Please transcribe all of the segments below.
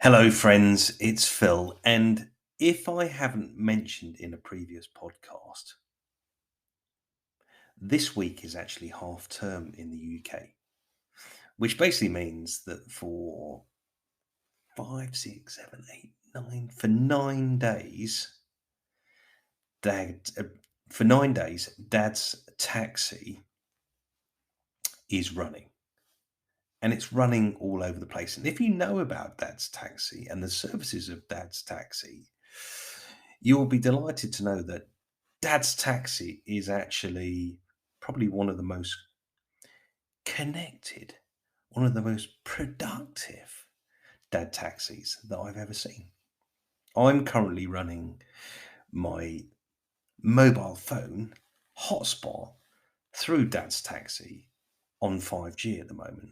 Hello, friends, it's Phil. And if I haven't mentioned in a previous podcast, this week is actually half term in the UK, which basically means that for 9 days, dad, for 9 days, dad's taxi is running. And it's running all over the place. And if you know about dad's taxi and the services of dad's taxi, you'll be delighted to know that dad's taxi is actually probably one of the most connected, one of the most productive dad taxis that I've ever seen. I'm currently running my mobile phone hotspot through dad's taxi on 5G at the moment.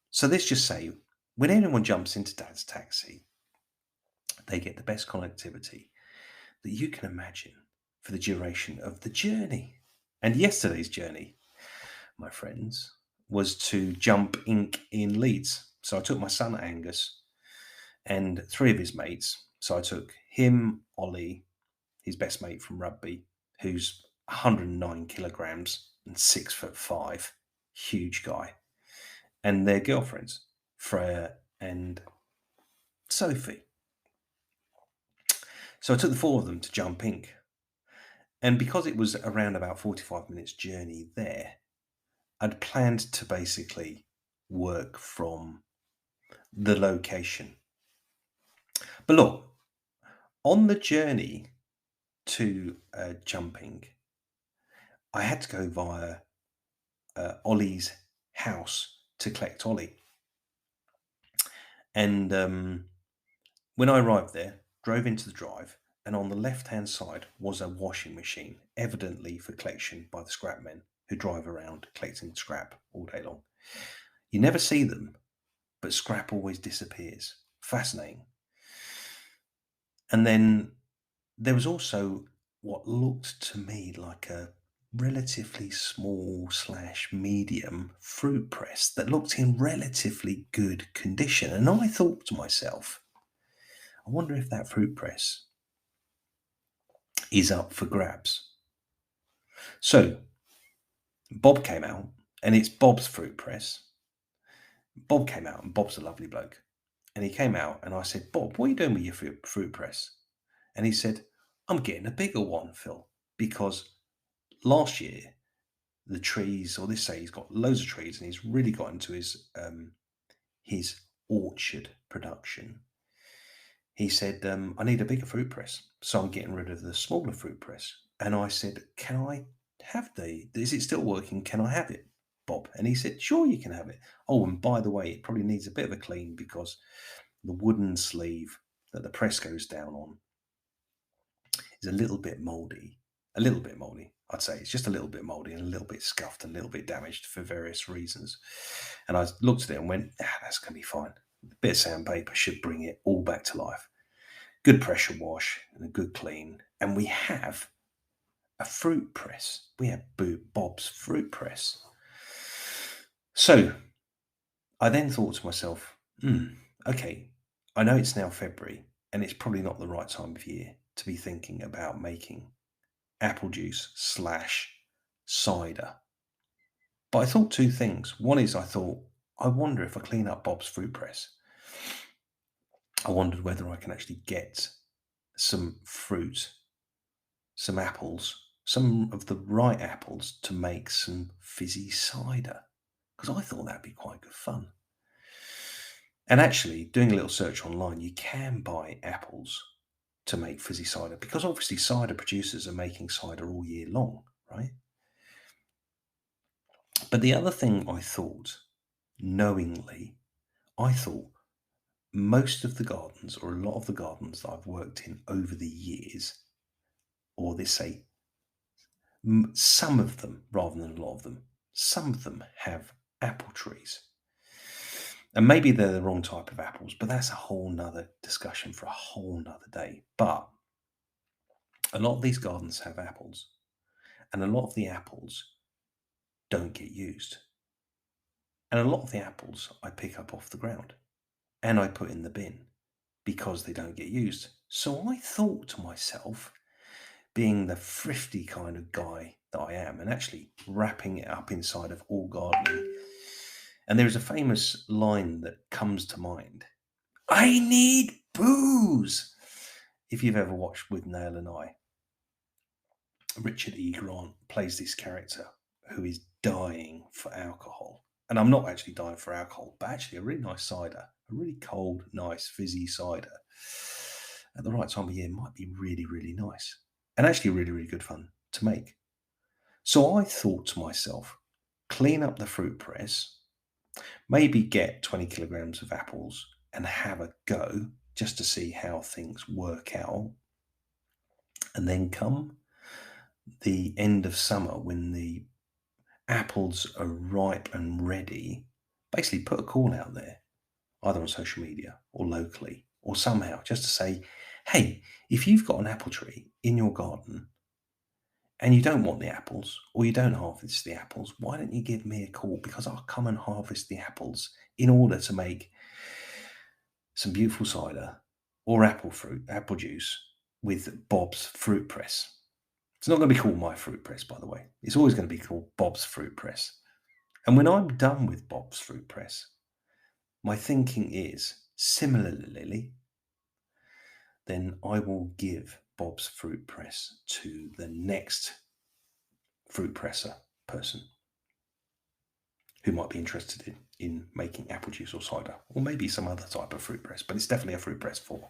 So let's just say when anyone jumps into dad's taxi, they get the best connectivity that you can imagine for the duration of the journey. And yesterday's journey, my friends, was to jump ink in Leeds. So I took my son Angus and three of his mates. So I took him, Ollie, his best mate from rugby, who's 109 kilograms and 6'5", huge guy, and their girlfriends, Freya and Sophie. So I took the four of them to jump ink. And because it was around about 45 minutes journey there, I'd planned to basically work from the location. But look, on the journey to jumping, I had to go via Ollie's house to collect Ollie. And when I arrived there, drove into the drive, and on the left-hand side was a washing machine, evidently for collection by the scrap men who drive around collecting scrap all day long. You never see them, but scrap always disappears. Fascinating. And then there was also what looked to me like a relatively small / medium fruit press that looked in relatively good condition. And I thought to myself, I wonder if that fruit press is up for grabs. So Bob came out, and it's Bob's fruit press. Bob came out, and Bob's a lovely bloke. And he came out, and I said, Bob, what are you doing with your fruit press? And he said, I'm getting a bigger one, Phil, because last year the trees, or this say he's got loads of trees, and he's really got into his orchard production. He said, I need a bigger fruit press, so I'm getting rid of the smaller fruit press. And I said, can I have is it still working? Can I have it, Bob? And he said, sure, you can have it. Oh, and by the way, it probably needs a bit of a clean because the wooden sleeve that the press goes down on is a little bit moldy. I'd say it's just a little bit moldy and a little bit scuffed and a little bit damaged for various reasons. And I looked at it and went, that's going to be fine. A bit of sandpaper should bring it all back to life. Good pressure wash and a good clean. And we have a fruit press. We have Bob's fruit press. So I then thought to myself, okay, I know it's now February and it's probably not the right time of year to be thinking about making apple juice / cider. But I thought two things. One is I wonder if I clean up Bob's fruit press, I wondered whether I can actually get some fruit, some apples, some of the right apples to make some fizzy cider, because I thought that'd be quite good fun. And actually, doing a little search online, you can buy apples to make fizzy cider, because obviously cider producers are making cider all year long, right? But the other thing I thought, knowingly, I thought most of the gardens, or a lot of the gardens that I've worked in over the years, or they say some of them, rather than a lot of them, some of them have apple trees. And maybe they're the wrong type of apples, but that's a whole nother discussion for a whole nother day. But a lot of these gardens have apples, and a lot of the apples don't get used. And a lot of the apples I pick up off the ground and I put in the bin because they don't get used. So I thought to myself, being the thrifty kind of guy that I am, and actually wrapping it up inside of All Gardening. And there is a famous line that comes to mind: I need booze. If you've ever watched With Nail and I, Richard E. Grant plays this character who is dying for alcohol. And I'm not actually dying for alcohol, but actually a really nice cider, a really cold, nice, fizzy cider at the right time of year might be really, really nice. And actually really, really good fun to make. So I thought to myself, clean up the fruit press, maybe get 20 kilograms of apples and have a go just to see how things work out. And then come the end of summer, when the apples are ripe and ready, basically put a call out there, either on social media or locally or somehow, just to say, hey, if you've got an apple tree in your garden and you don't want the apples, or you don't harvest the apples, why don't you give me a call? Because I'll come and harvest the apples in order to make some beautiful cider or apple juice with Bob's Fruit Press. It's not going to be called My Fruit Press, by the way. It's always going to be called Bob's Fruit Press. And when I'm done with Bob's Fruit Press, my thinking is, similarly, then I will give Bob's Fruit Press to the next fruit presser person who might be interested in making apple juice or cider, or maybe some other type of fruit press, but it's definitely a fruit press for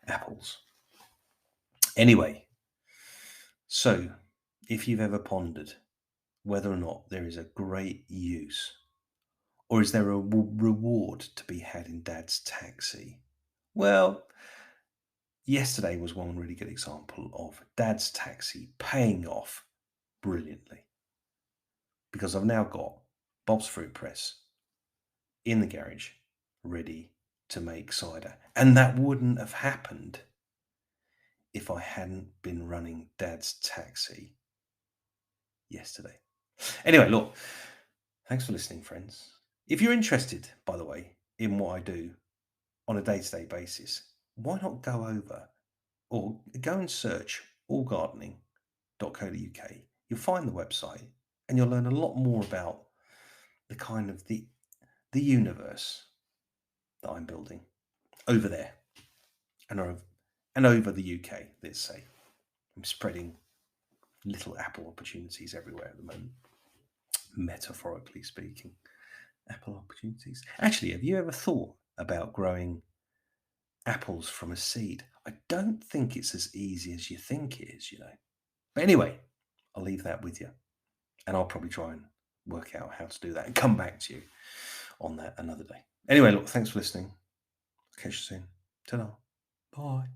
apples. Anyway, so if you've ever pondered whether or not there is a great use, or is there a reward to be had in Dad's taxi? Well, yesterday was one really good example of Dad's taxi paying off brilliantly, because I've now got Bob's Fruit Press in the garage ready to make cider. And that wouldn't have happened if I hadn't been running Dad's taxi yesterday. Anyway, look, thanks for listening, friends. If you're interested, by the way, in what I do on a day-to-day basis, why not go over or go and search allgardening.co.uk. You'll find the website and you'll learn a lot more about the kind of the universe that I'm building over there and over the UK, let's say. I'm spreading little apple opportunities everywhere at the moment, metaphorically speaking. Apple opportunities. Actually, have you ever thought about growing apples from a seed? I don't think it's as easy as you think it is, But anyway, I'll leave that with you. And I'll probably try and work out how to do that and come back to you on that another day. Anyway, look, thanks for listening. Catch you soon. Ta-da. Bye.